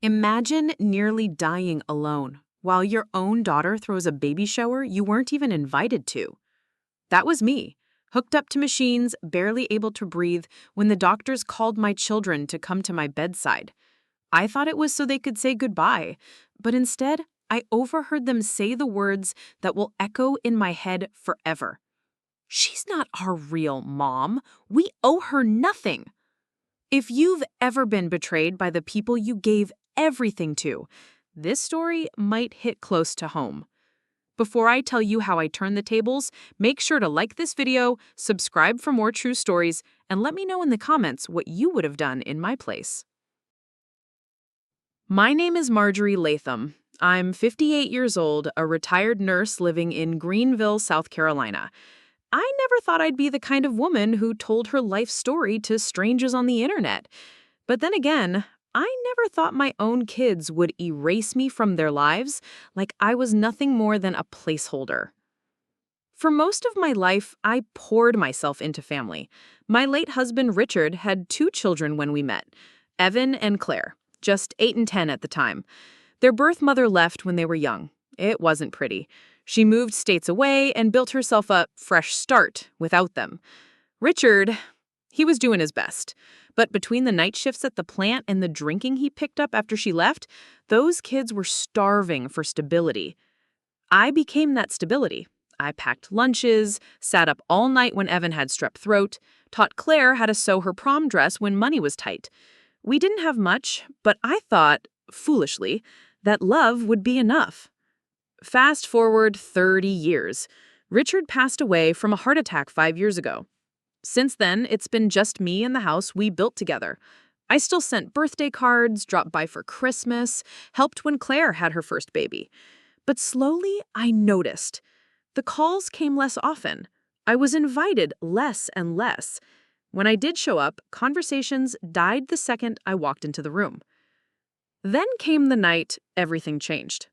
Imagine nearly dying alone while your own daughter throws a baby shower you weren't even invited to. That was me, hooked up to machines, barely able to breathe when the doctors called my children to come to my bedside. I thought it was so they could say goodbye, but instead, I overheard them say the words that will echo in my head forever. She's not our real mom. We owe her nothing. If you've ever been betrayed by the people you gave everything to, this story might hit close to home. Before I tell you how I turn the tables, make sure to like this video, subscribe for more true stories, and let me know in the comments what you would have done in my place. My name is Marjorie Latham. I'm 58 years old, a retired nurse living in Greenville, South Carolina. I never thought I'd be the kind of woman who told her life story to strangers on the internet. But then again, I never thought my own kids would erase me from their lives like I was nothing more than a placeholder. For most of my life, I poured myself into family. My late husband, Richard, had 2 children when we met, Evan and Claire, just 8 and 10 at the time. Their birth mother left when they were young. It wasn't pretty. She moved states away and built herself a fresh start without them. Richard, he was doing his best. But between the night shifts at the plant and the drinking he picked up after she left, those kids were starving for stability. I became that stability. I packed lunches, sat up all night when Evan had strep throat, taught Claire how to sew her prom dress when money was tight. We didn't have much, but I thought, foolishly, that love would be enough. Fast forward 30 years. Richard passed away from a heart attack 5 years ago. Since then, it's been just me and the house we built together. I still sent birthday cards, dropped by for Christmas, helped when Claire had her first baby. But slowly, I noticed. The calls came less often. I was invited less and less. When I did show up, conversations died the second I walked into the room. Then came the night everything changed.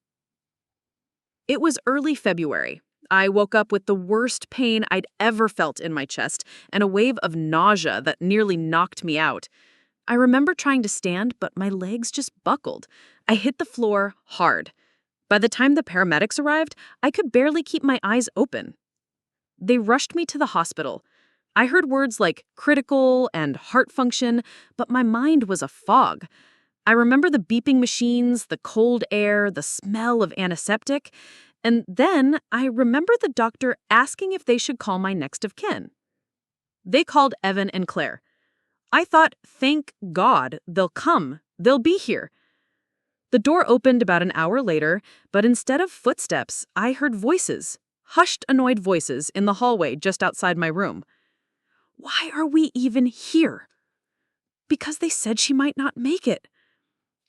It was early February. I woke up with the worst pain I'd ever felt in my chest and a wave of nausea that nearly knocked me out. I remember trying to stand, but my legs just buckled. I hit the floor hard. By the time the paramedics arrived, I could barely keep my eyes open. They rushed me to the hospital. I heard words like critical and heart function, but my mind was a fog. I remember the beeping machines, the cold air, the smell of antiseptic, and then I remember the doctor asking if they should call my next of kin. They called Evan and Claire. I thought, thank God, they'll come. They'll be here. The door opened about an hour later, but instead of footsteps, I heard voices, hushed, annoyed voices in the hallway just outside my room. Why are we even here? Because they said she might not make it.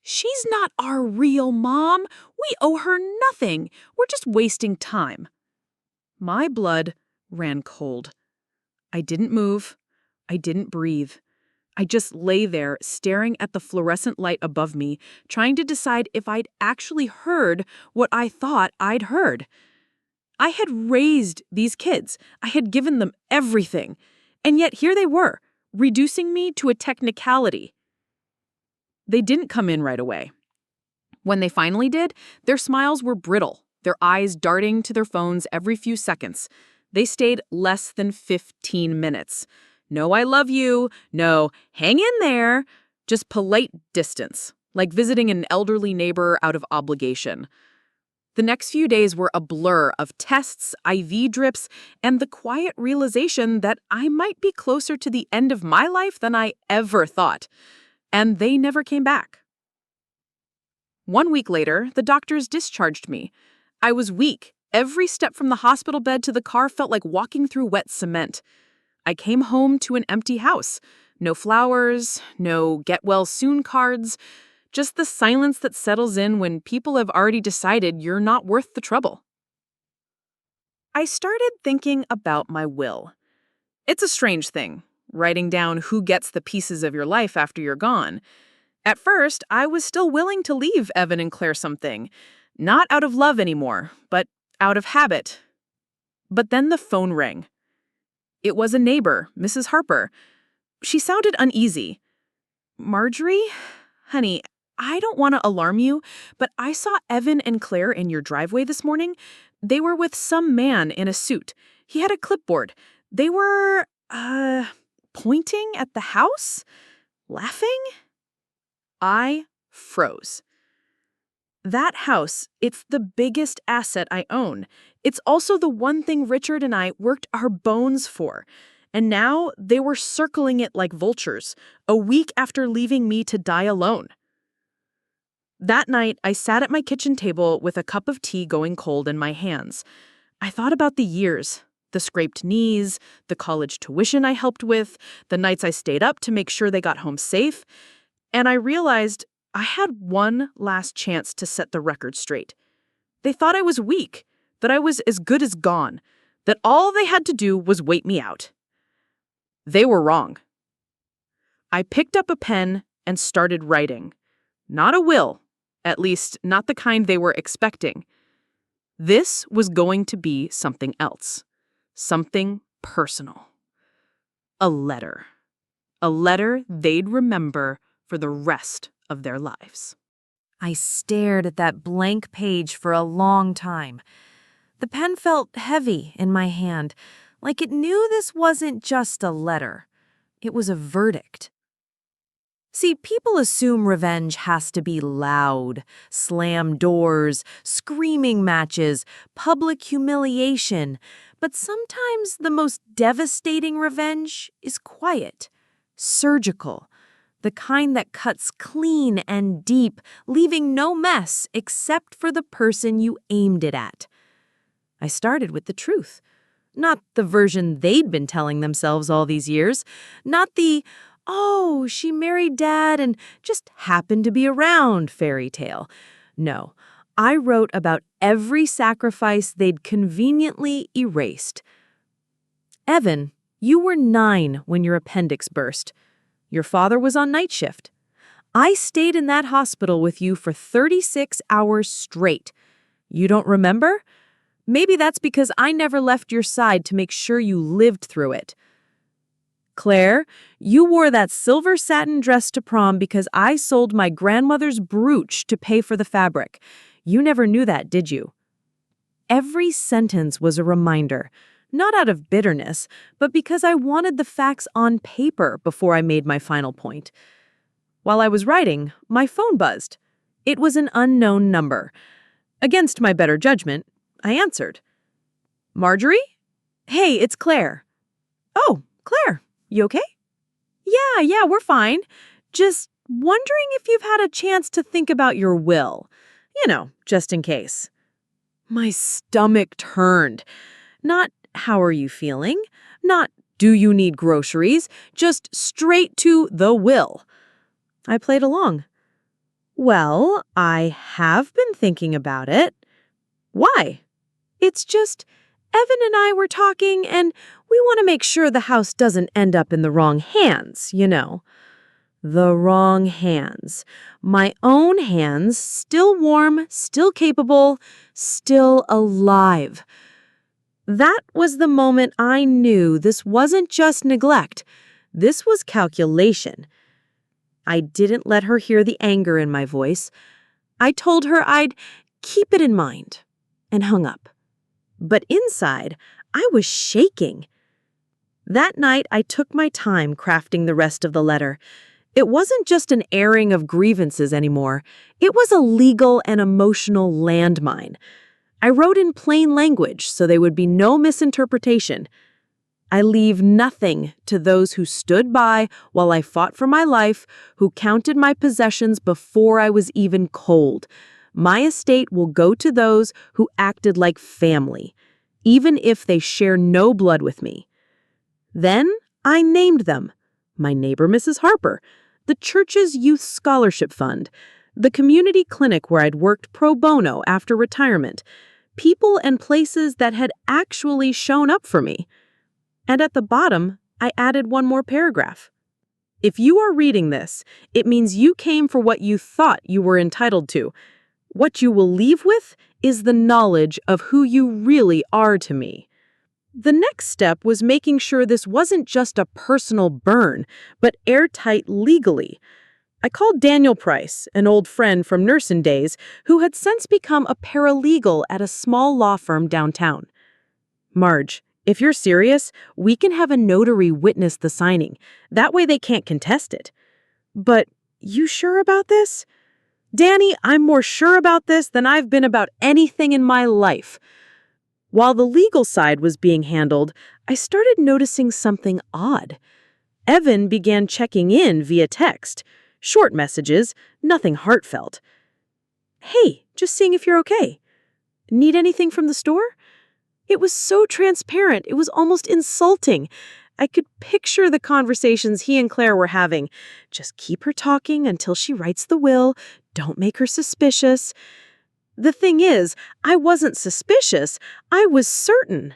She's not our real mom. We owe her nothing. We're just wasting time. My blood ran cold. I didn't move. I didn't breathe. I just lay there staring at the fluorescent light above me, trying to decide if I'd actually heard what I thought I'd heard. I had raised these kids. I had given them everything. And yet here they were, reducing me to a technicality. They didn't come in right away. When they finally did, their smiles were brittle, their eyes darting to their phones every few seconds. They stayed less than 15 minutes. No, I love you. No, hang in there. Just polite distance, like visiting an elderly neighbor out of obligation. The next few days were a blur of tests, IV drips, and the quiet realization that I might be closer to the end of my life than I ever thought. And they never came back. 1 week later, the doctors discharged me. I was weak. Every step from the hospital bed to the car felt like walking through wet cement. I came home to an empty house. No flowers, no get well soon cards, just the silence that settles in when people have already decided you're not worth the trouble. I started thinking about my will. It's a strange thing, writing down who gets the pieces of your life after you're gone. At first, I was still willing to leave Evan and Claire something. Not out of love anymore, but out of habit. But then the phone rang. It was a neighbor, Mrs. Harper. She sounded uneasy. Marjorie? Honey, I don't want to alarm you, but I saw Evan and Claire in your driveway this morning. They were with some man in a suit. He had a clipboard. They were, pointing at the house? Laughing? I froze. That house, it's the biggest asset I own. It's also the one thing Richard and I worked our bones for. And now they were circling it like vultures, a week after leaving me to die alone. That night, I sat at my kitchen table with a cup of tea going cold in my hands. I thought about the years, the scraped knees, the college tuition I helped with, the nights I stayed up to make sure they got home safe, and I realized I had one last chance to set the record straight. They thought I was weak, that I was as good as gone, that all they had to do was wait me out. They were wrong. I picked up a pen and started writing. Not a will, at least not the kind they were expecting. This was going to be something else, something personal. A letter. A letter they'd remember for the rest of their lives. I stared at that blank page for a long time. The pen felt heavy in my hand, like it knew this wasn't just a letter. It was a verdict. See, people assume revenge has to be loud, slam doors, screaming matches, public humiliation, but sometimes the most devastating revenge is quiet, surgical, the kind that cuts clean and deep, leaving no mess except for the person you aimed it at. I started with the truth. Not the version they'd been telling themselves all these years. Not the, "Oh, she married Dad and just happened to be around" fairy tale. No, I wrote about every sacrifice they'd conveniently erased. Evan, you were 9 when your appendix burst. Your father was on night shift. I stayed in that hospital with you for 36 hours straight. You don't remember? Maybe that's because I never left your side to make sure you lived through it. Claire, you wore that silver satin dress to prom because I sold my grandmother's brooch to pay for the fabric. You never knew that, did you? Every sentence was a reminder, not out of bitterness, but because I wanted the facts on paper before I made my final point. While I was writing, my phone buzzed. It was an unknown number. Against my better judgment, I answered. Marjorie? Hey, it's Claire. Oh, Claire, you okay? Yeah, we're fine. Just wondering if you've had a chance to think about your will. You know, just in case. My stomach turned. Not, how are you feeling? Not, do you need groceries? Just straight to the will. I played along. Well, I have been thinking about it. Why? It's just, Evan and I were talking, and we want to make sure the house doesn't end up in the wrong hands, you know. The wrong hands. My own hands, still warm, still capable, still alive. That was the moment I knew this wasn't just neglect. This was calculation. I didn't let her hear the anger in my voice. I told her I'd keep it in mind, and hung up. But inside, I was shaking. That night, I took my time crafting the rest of the letter. It wasn't just an airing of grievances anymore. It was a legal and emotional landmine. I wrote in plain language so there would be no misinterpretation. I leave nothing to those who stood by while I fought for my life, who counted my possessions before I was even cold. My estate will go to those who acted like family, even if they share no blood with me. Then I named them. My neighbor, Mrs. Harper, the church's youth scholarship fund, the community clinic where I'd worked pro bono after retirement, people and places that had actually shown up for me. And at the bottom, I added one more paragraph. If you are reading this, it means you came for what you thought you were entitled to. What you will leave with is the knowledge of who you really are to me. The next step was making sure this wasn't just a personal burn, but airtight legally. I called Daniel Price, an old friend from nursing days, who had since become a paralegal at a small law firm downtown. Marge, if you're serious, we can have a notary witness the signing. That way they can't contest it. But you sure about this? Danny, I'm more sure about this than I've been about anything in my life. While the legal side was being handled, I started noticing something odd. Evan began checking in via text. Short messages, nothing heartfelt. Hey, just seeing if you're okay. Need anything from the store? It was so transparent, it was almost insulting. I could picture the conversations he and Claire were having. Just keep her talking until she writes the will. Don't make her suspicious. The thing is, I wasn't suspicious. I was certain.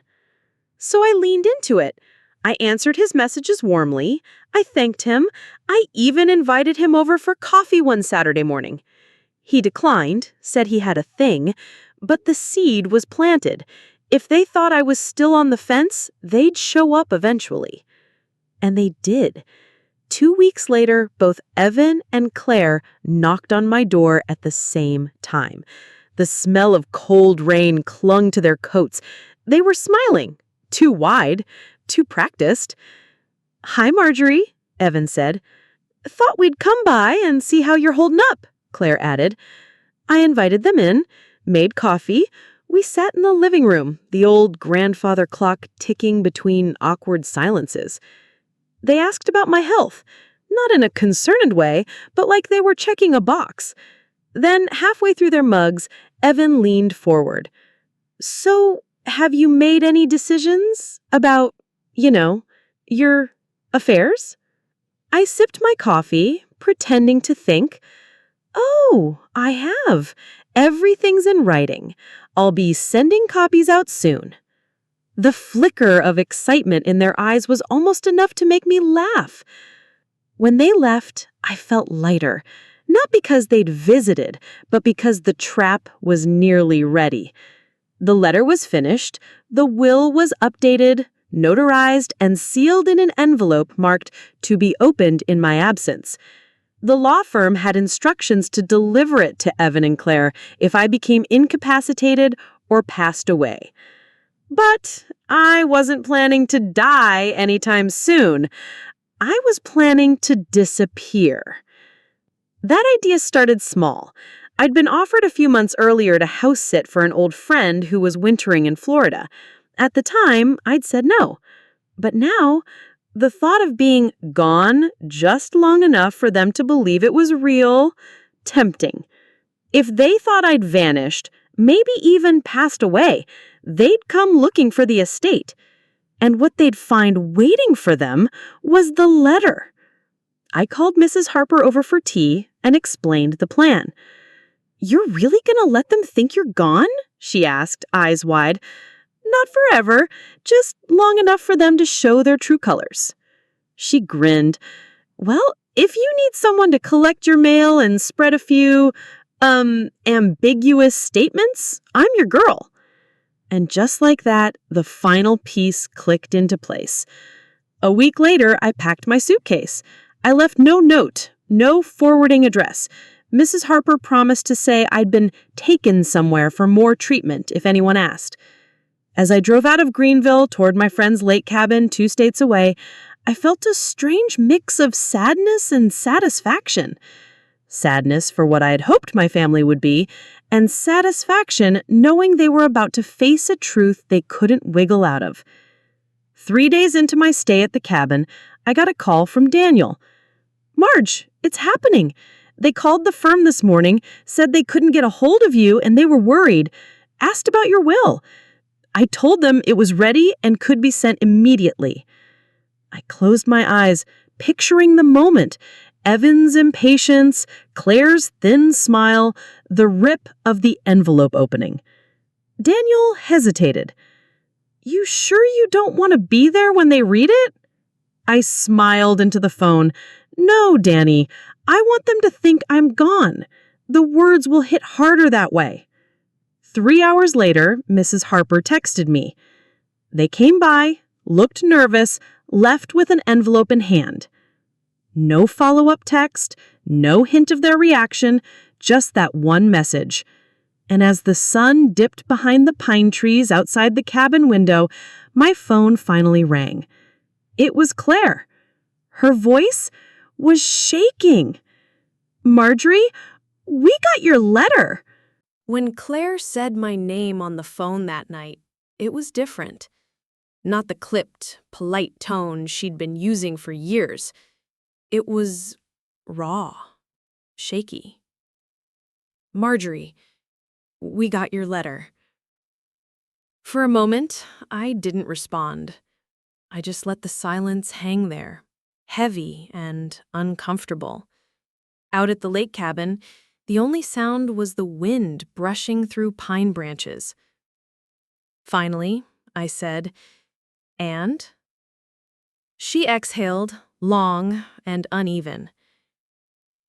So I leaned into it. I answered his messages warmly. I thanked him. I even invited him over for coffee one Saturday morning. He declined, said he had a thing, but the seed was planted. If they thought I was still on the fence, they'd show up eventually. And they did. 2 weeks later, both Evan and Claire knocked on my door at the same time. The smell of cold rain clung to their coats. They were smiling. Too wide. Too practiced. "Hi, Marjorie," Evan said. "Thought we'd come by and see how you're holding up," Claire added. I invited them in, made coffee. We sat in the living room, the old grandfather clock ticking between awkward silences. They asked about my health, not in a concerned way, but like they were checking a box. Then, halfway through their mugs, Evan leaned forward. "So, have you made any decisions about, your affairs?" I sipped my coffee, pretending to think. "Oh, I have. Everything's in writing. I'll be sending copies out soon." The flicker of excitement in their eyes was almost enough to make me laugh. When they left, I felt lighter, not because they'd visited, but because the trap was nearly ready. The letter was finished, the will was updated, notarized, and sealed in an envelope marked "to be opened in my absence." The law firm had instructions to deliver it to Evan and Claire if I became incapacitated or passed away. But I wasn't planning to die anytime soon. I was planning to disappear. That idea started small. I'd been offered a few months earlier to house sit for an old friend who was wintering in Florida. At the time, I'd said no. But now, the thought of being gone just long enough for them to believe it was real, tempting. If they thought I'd vanished, maybe even passed away, they'd come looking for the estate. And what they'd find waiting for them was the letter. I called Mrs. Harper over for tea and explained the plan. "You're really gonna let them think you're gone?" she asked, eyes wide. "Not forever, just long enough for them to show their true colors." She grinned. "Well, if you need someone to collect your mail and spread a few, ambiguous statements, I'm your girl." And just like that, the final piece clicked into place. A week later, I packed my suitcase. I left no note, no forwarding address. Mrs. Harper promised to say I'd been taken somewhere for more treatment if anyone asked. As I drove out of Greenville toward my friend's lake cabin 2 states away, I felt a strange mix of sadness and satisfaction. Sadness for what I had hoped my family would be, and satisfaction knowing they were about to face a truth they couldn't wiggle out of. 3 days into my stay at the cabin, I got a call from Daniel. "Marge, it's happening. They called the firm this morning, said they couldn't get a hold of you and they were worried. Asked about your will. I told them it was ready and could be sent immediately." I closed my eyes, picturing the moment. Evan's impatience, Claire's thin smile, the rip of the envelope opening. Daniel hesitated. "You sure you don't want to be there when they read it?" I smiled into the phone. "No, Danny, I want them to think I'm gone. The words will hit harder that way." 3 hours later, Mrs. Harper texted me. They came by, looked nervous, left with an envelope in hand. No follow-up text, no hint of their reaction, just that one message. And as the sun dipped behind the pine trees outside the cabin window, my phone finally rang. It was Claire. Her voice was shaking. "Marjorie, we got your letter." When Claire said my name on the phone that night, it was different. Not the clipped, polite tone she'd been using for years. It was raw, shaky. "Marjorie, we got your letter." For a moment, I didn't respond. I just let the silence hang there, heavy and uncomfortable. Out at the lake cabin, the only sound was the wind brushing through pine branches. Finally, I said, "And?" She exhaled, long and uneven.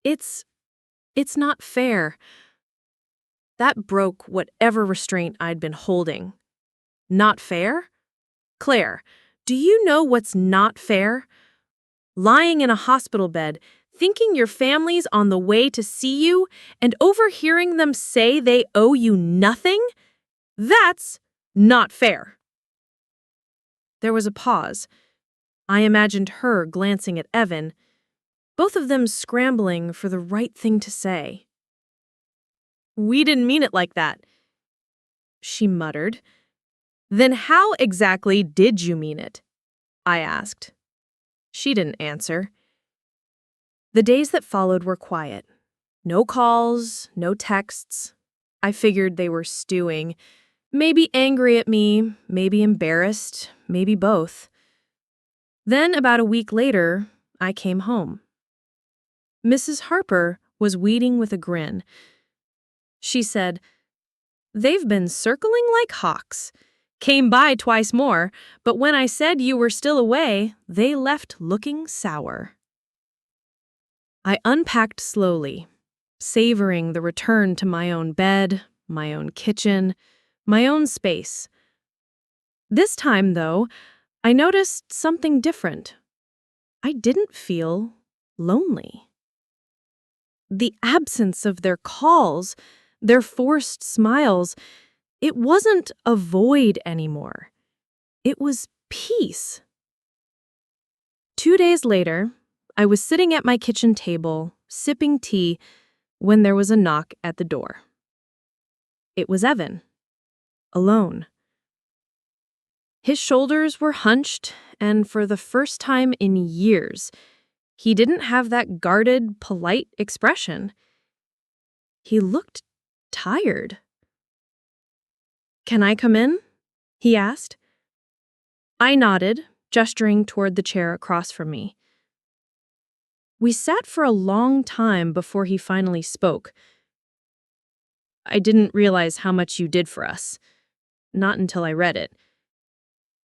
It's not fair." That broke whatever restraint I'd been holding. Not fair? Claire, do you know what's not fair? Lying in a hospital bed, thinking your family's on the way to see you, and overhearing them say they owe you nothing? That's not fair. There was a pause. I imagined her glancing at Evan, both of them scrambling for the right thing to say. "We didn't mean it like that," she muttered. "Then how exactly did you mean it?" I asked. She didn't answer. The days that followed were quiet. No calls, no texts. I figured they were stewing, maybe angry at me, maybe embarrassed, maybe both. Then, about a week later, I came home. Mrs. Harper was weeding with a grin. She said, "They've been circling like hawks. Came by twice more, but when I said you were still away, they left looking sour." I unpacked slowly, savoring the return to my own bed, my own kitchen, my own space. This time, though, I noticed something different. I didn't feel lonely. The absence of their calls, their forced smiles, it wasn't a void anymore. It was peace. 2 days later, I was sitting at my kitchen table, sipping tea, when there was a knock at the door. It was Evan, alone. His shoulders were hunched, and for the first time in years, he didn't have that guarded, polite expression. He looked tired. "Can I come in?" he asked. I nodded, gesturing toward the chair across from me. We sat for a long time before he finally spoke. "I didn't realize how much you did for us. Not until I read it.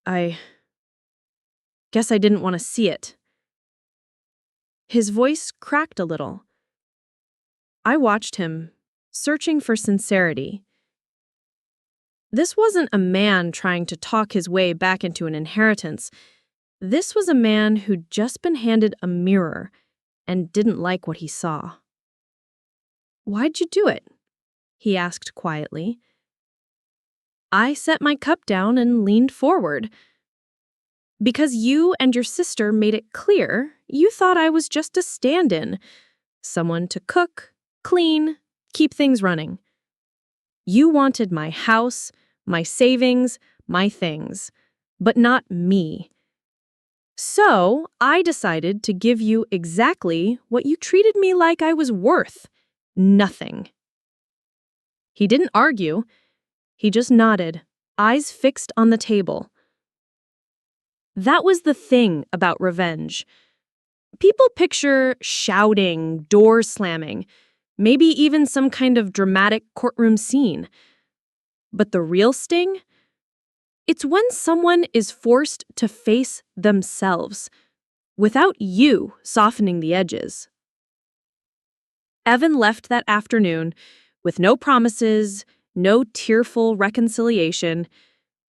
I guess I didn't want to see it." His voice cracked a little. I watched him, searching for sincerity. This wasn't a man trying to talk his way back into an inheritance. This was a man who'd just been handed a mirror and didn't like what he saw. "Why'd you do it?" he asked quietly. I set my cup down and leaned forward. "Because you and your sister made it clear you thought I was just a stand-in, someone to cook, clean, keep things running. You wanted my house, my savings, my things, but not me. So I decided to give you exactly what you treated me like I was worth: nothing." He didn't argue. He just nodded, eyes fixed on the table. That was the thing about revenge. People picture shouting, doors slamming, maybe even some kind of dramatic courtroom scene. But the real sting? It's when someone is forced to face themselves, without you softening the edges. Evan left that afternoon with no promises, no tearful reconciliation,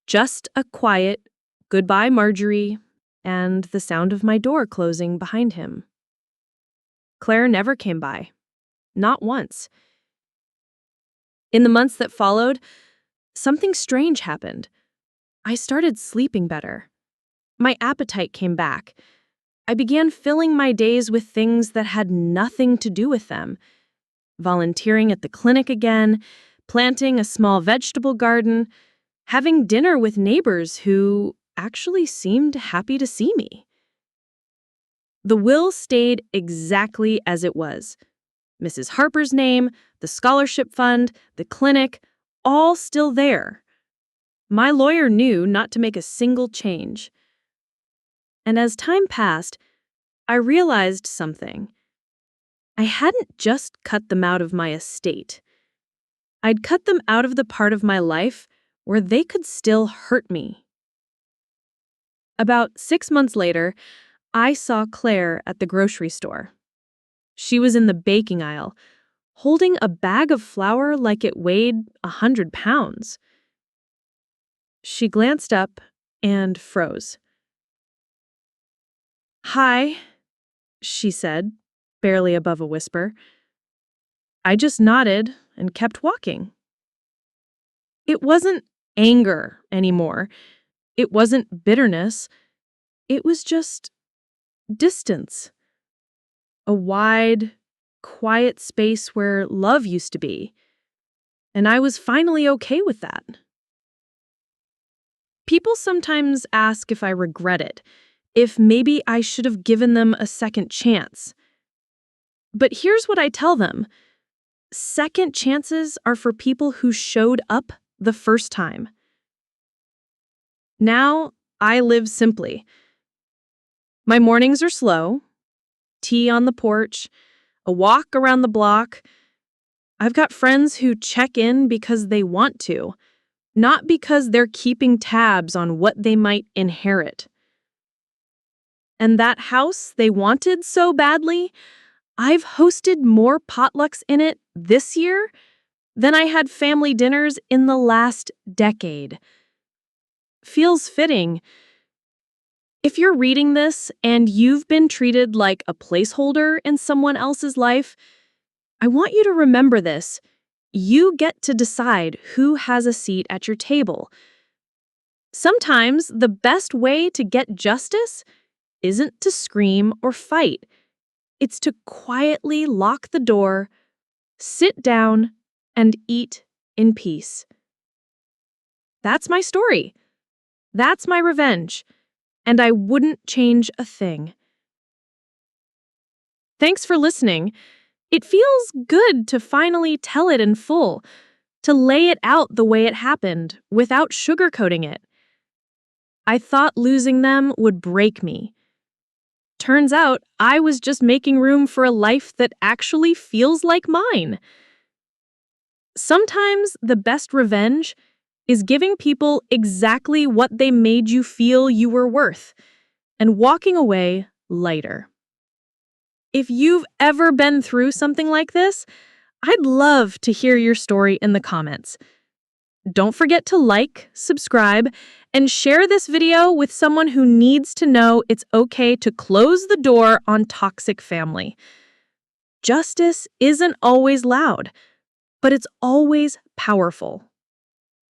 just a quiet "Goodbye, Marjorie," and the sound of my door closing behind him. Claire never came by. Not once. In the months that followed, something strange happened. I started sleeping better. My appetite came back. I began filling my days with things that had nothing to do with them. Volunteering at the clinic again, planting a small vegetable garden, having dinner with neighbors who actually seemed happy to see me. The will stayed exactly as it was. Mrs. Harper's name, the scholarship fund, the clinic, all still there. My lawyer knew not to make a single change. And as time passed, I realized something. I hadn't just cut them out of my estate. I'd cut them out of the part of my life where they could still hurt me. About 6 months later, I saw Claire at the grocery store. She was in the baking aisle, holding a bag of flour like it weighed 100 pounds. She glanced up and froze. "Hi," she said, barely above a whisper. I just nodded and kept walking. It wasn't anger anymore. It wasn't bitterness. It was just distance. A wide, quiet space where love used to be. And I was finally okay with that. People sometimes ask if I regret it, if maybe I should have given them a second chance. But here's what I tell them. Second chances are for people who showed up the first time. Now, I live simply. My mornings are slow. Tea on the porch, a walk around the block. I've got friends who check in because they want to, not because they're keeping tabs on what they might inherit. And that house they wanted so badly, I've hosted more potlucks in it this year than I had family dinners in the last decade. Feels fitting. If you're reading this and you've been treated like a placeholder in someone else's life, I want you to remember this. You get to decide who has a seat at your table. Sometimes the best way to get justice isn't to scream or fight. It's to quietly lock the door, sit down, and eat in peace. That's my story. That's my revenge. And I wouldn't change a thing. Thanks for listening. It feels good to finally tell it in full, to lay it out the way it happened, without sugarcoating it. I thought losing them would break me. Turns out I was just making room for a life that actually feels like mine. Sometimes the best revenge is giving people exactly what they made you feel you were worth, and walking away lighter. If you've ever been through something like this, I'd love to hear your story in the comments. Don't forget to like, subscribe, and share this video with someone who needs to know it's okay to close the door on toxic family. Justice isn't always loud, but it's always powerful.